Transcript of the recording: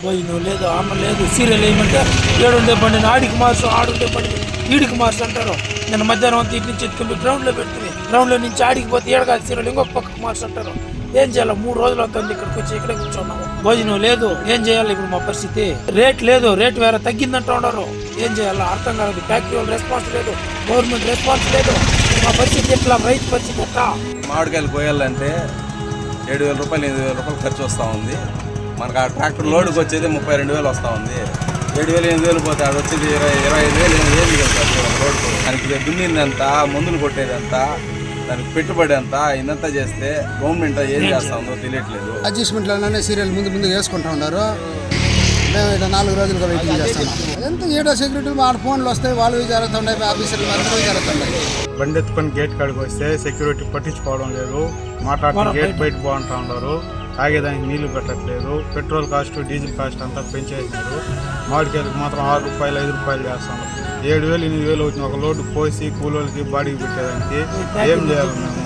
భోజనం లేదు, అమ్మ లేదు, సీరియల్ వేయమంటే ఏడుండే బండిని ఆడికి మార్చు, ఆడుండే బండి ఈడికి మార్చు అంటారు. నేను మధ్యాహ్నం అంతా ఇటు నుంచి ఎత్తుకుని గ్రౌండ్లో పెడుతుంది, గ్రౌండ్లో నుంచి ఆడికి పోతే ఏడగాది సీరియల్ ఇంకొక పక్కకు మార్చు అంటారు. ఏం చేయాలి? 3 రోజులు అవుతుంది ఇక్కడికి వచ్చి ఇక్కడే కూర్చున్నాము. భోజనం లేదు, ఏం చేయాలి ఇప్పుడు మా పరిస్థితి? రేట్ లేదు, రేట్ వేరే తగ్గిందంటూ ఉన్నారు. ఏం చేయాలో అర్థం కాదు. ఫ్యాక్టరీ వాళ్ళు రెస్పాన్స్ లేదు, గవర్నమెంట్ రెస్పాన్స్ లేదు. మా పరిస్థితి ఎట్లా? రైతు పరిస్థితి ఎట్లా? మామిడికాయలు కోయాలంటే 7,000 రూపాయలు 8,000 రూపాయలు ఖర్చు వస్తూ ఉంది. మనకు ఆ ట్రాక్టర్ లోడ్కి వచ్చేది 32,000 వస్తూ ఉంది. 7,000 8,000 పోతే అది వచ్చేది 25,000 ఏది వెళ్తారు రోడ్డు. దానికి దున్నింది ఎంత, మందులు కొట్టేది ఎంత, దానికి పెట్టుబడి ఎంత, ఇదంతా చేస్తే గవర్నమెంట్ ఏం చేస్తా ఉందో తెలియట్లేదు. అడ్జస్ట్మెంట్లోనే సీరియల్ ముందు వేసుకుంటా ఉన్నారు. మేము ఇక్కడ 4 రోజులుగా వెయిటింగ్ చేస్తున్నాం. ఎంత ఏడో సెక్యూరిటీ వాళ్ళ ఫోన్లు వస్తాయి, వాళ్ళు జరుగుతుంటాయి, ఆఫీసర్లు అందరూ జరుగుతుంటాయి. బండి ఎత్తుకొని గేట్ కాడికి వస్తే సెక్యూరిటీ పట్టించుకోవడం లేదు, మాట్లాడుతూ గేట్ బయట బాగుంటా ఉన్నారు. తాగేదానికి నీళ్లు పెట్టట్లేదు. పెట్రోల్ కాస్ట్, డీజిల్ కాస్ట్ అంతా పెంచేసినారు. మామిడికాయలకు మాత్రం 6 రూపాయలు 5 రూపాయలు చేస్తాం. 7,000 8,000 వచ్చిన ఒక లోడ్ పోసి కూలోళ్ళకి బాడీకి పెట్టేదానికి ఏం చేయాలి మేము?